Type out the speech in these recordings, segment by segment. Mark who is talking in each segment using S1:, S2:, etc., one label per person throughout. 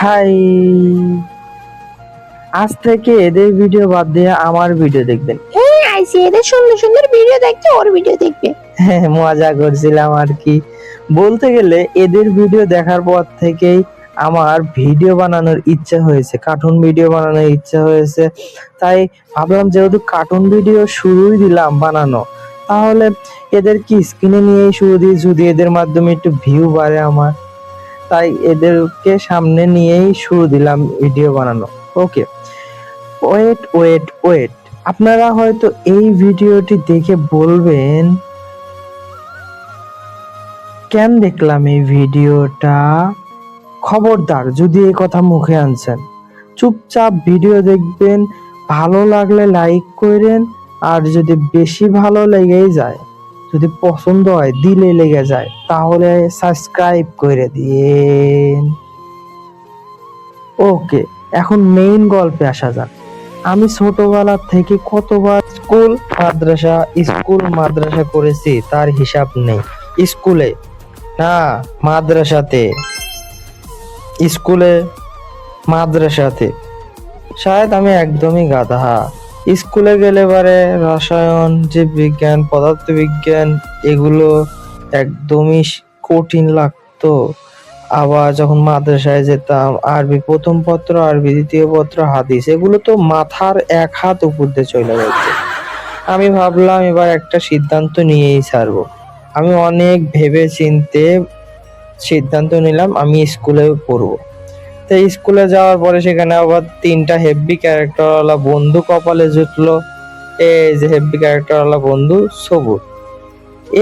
S1: High, আজ থেকে এদের ভিডিও বাদ দিয়ে আমার ভিডিও দেখবেন।
S2: হ্যাঁ আইসি, এদের সুন্দর সুন্দর ভিডিও দেখতে ওর ভিডিও দেখবে।
S1: হ্যাঁ, মজা করছিলাম আর কি। বলতে গেলে এদের ভিডিও দেখার পর থেকেই আমার ভিডিও বানানোর ইচ্ছা হয়েছে, কার্টুন ভিডিও বানানোর ইচ্ছা হয়েছে। তাই ভাবলাম যেহেতু কার্টুন ভিডিও শুরুই দিলাম বানানো, তাহলে এদের কি স্ক্রিনে নিয়েই শুরু দিই, যদি এদের মাধ্যমে একটু ভিউ বাড়ে আমার। তাই এদেরকে সামনে নিয়েই শুরু দিলাম ভিডিও বানানো। ওকে, ওয়েট ওয়েট ওয়েট, আপনারা হয়তো এই ভিডিওটি দেখে বলবেন কেন দেখলাম এই ভিডিওটা। খবরদার যদি এই কথা মুখে আনছেন, চুপচাপ ভিডিও দেখবেন, ভালো লাগলে লাইক করেন, আর যদি বেশি ভালো লেগেই যায়, যদি পছন্দ হয়, দিলে লেগে যায়, তাহলে সাবস্ক্রাইব করে দিন। ওকে, এখন মেইন গল্পে আসা যাক। আমি ছোটবেলা থেকে কতবার স্কুল মাদ্রাসা করেছি তার হিসাব নেই। স্কুলে না, মাদ্রাসাতে। স্কুলে মাদ্রাসাতে শায়দ আমি একদমই গাধা। স্কুলে গেলে পারে রসায়ন, জীববিজ্ঞান, পদার্থবিজ্ঞান এগুলো একদমই কঠিন লাগতো। আবার যখন মাদ্রাসায় যেতাম, আরবি প্রথম পত্র, আরবি দ্বিতীয় পত্র, হাদিস, এগুলো তো মাথার এক হাত উপর দিয়ে চলে যাচ্ছে। আমি ভাবলাম এবার একটা সিদ্ধান্ত নিয়েই ছাড়বো। আমি অনেক ভেবে চিন্তে সিদ্ধান্ত নিলাম আমি স্কুলে পড়বো। তো স্কুলে যাওয়ার পরে সেখানে আবার 3টা হেভি ক্যারেক্টারওয়ালা বন্ধু কপালে জুটলো। এই যে হেভি ক্যারেক্টারওয়ালা বন্ধু সবুজ,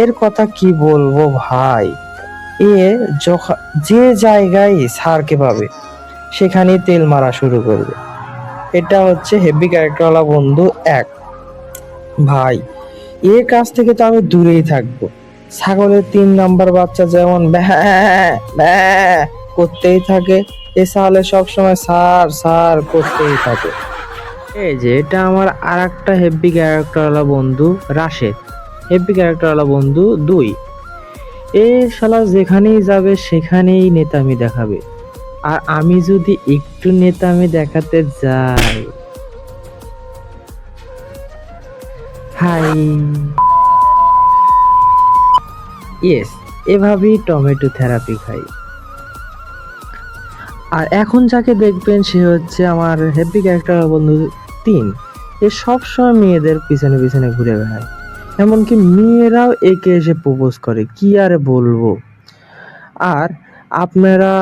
S1: এর কথা কি বলবো ভাই। এ যে জায়গায় স্যারকে পাবে সেখানেই তেল মারা শুরু করবে। এটা হচ্ছে হেভি ক্যারেক্টারওয়ালা বন্ধু এক। ভাই, এর কাছ থেকে তো আমি দূরেই থাকবো। ছাগলের 3 নাম্বার বাচ্চা যেমন ব্যাঁ ব্যাঁ করতেই থাকে, এ সালে সবসময় সার সার করতেই থাকে। এই যে এটা আমার আর একটা হেভি ক্যারেক্টারওয়ালা বন্ধু রাশেদ, হেভি ক্যারেক্টারওয়ালা বন্ধু 2। এ শালা যেখানেই যাবে সেখানেই নেতামি দেখাবে, আর আমি যদি একটু নেতামি দেখাতে যাই, হাই, ইয়েস, এভাবেই টমেটো থেরাপি খাই। আর এখন যাকে দেখবেন সে হচ্ছে আমার হ্যাপি ক্যারেক্টার বন্ধু 3। এ সবসময় মেয়েদের পিছনে পিছনে ঘুরে বেড়ায়, এমনকি মেয়েরাও একে এসে প্রপোজ করে, কি আর বলবো। আর আপনারা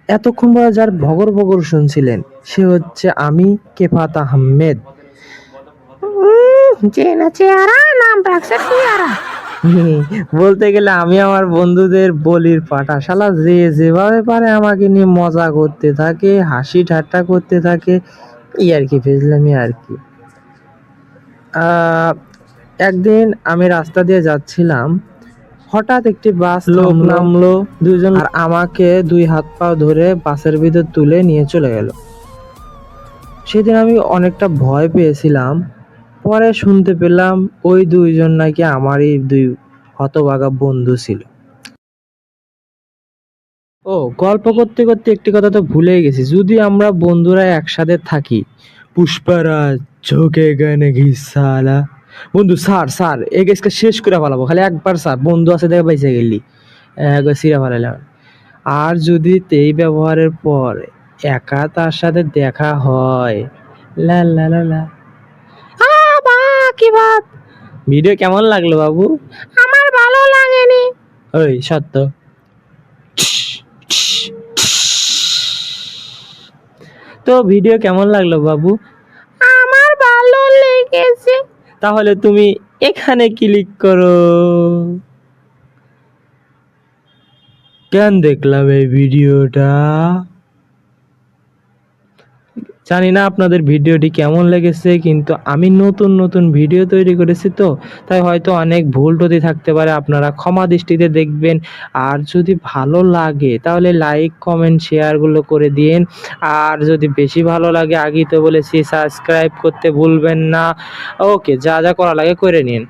S1: এতক্ষণ পরে যার ভগর ভগর শুনছিলেন সে হচ্ছে আমি, কেফাত আহমেদ।
S2: চেনা চেহারা, নাম রাখছে পেয়ারা।
S1: বলতে গেলে আমি আমার বন্ধুদের বলির পাঠা। শালা যে যেভাবে পারে আমাকে নিয়ে মজা করতে থাকে, হাসি ঠাট্টা করতে থাকে, আর কি ফেজলামি আর কি। একদিন আমি রাস্তা দিয়ে যাচ্ছিলাম, হঠাৎ একটি বাস লোক নামলো, 2জন, আর আমাকে 2 হাত পা ধরে বাসের ভিতর তুলে নিয়ে চলে গেল। সেদিন আমি অনেকটা ভয় পেয়েছিলাম। পরে শুনতে পেলাম ওই 2জন নাকি আমারই 2 হতভাগা বন্ধু ছিল। ও, গল্প করতে করতে একটি কথা তো ভুলেই গেছি, যদি আমরা বন্ধুরা একসাথে থাকি, পুষ্পারাজ ঝোঁকে গানে ঘিসালা বন্ধু, স্যার স্যার এই গেছকে শেষ করে ফেলাবো, খালি একবার স্যার বন্ধু আছে দেখে বাইসে গেলি, সিরা ফেলালাম। আর যদি এই ব্যবহারের পর একা তার সাথে দেখা হয়, লা লা লা লা।
S2: কি বাত?
S1: ভিডিও কেমন লাগলো বাবু?
S2: আমার ভালো লাগেনি।
S1: ওই সত্য, তো ভিডিও কেমন লাগলো বাবু?
S2: আমার ভালো লেগেছে।
S1: তাহলে তুমি এখানে ক্লিক করো। কেন দেখলাম এই ভিডিওটা? জানি না আপনাদের ভিডিওটি কেমন লেগেছে, কিন্তু আমি নতুন নতুন ভিডিও তৈরি করেছি তো, তাই হয়তো অনেক ভুল ত্রুটি থাকতে পারে, আপনারা ক্ষমা দৃষ্টিতে দেখবেন। আর যদি ভালো লাগে তাহলে লাইক কমেন্ট শেয়ারগুলো করে দিন। আর যদি বেশি ভালো লাগে, আগেই তো বলেছি, সাবস্ক্রাইব করতে ভুলবেন না। ওকে, যা যা করা লাগে করে নিন।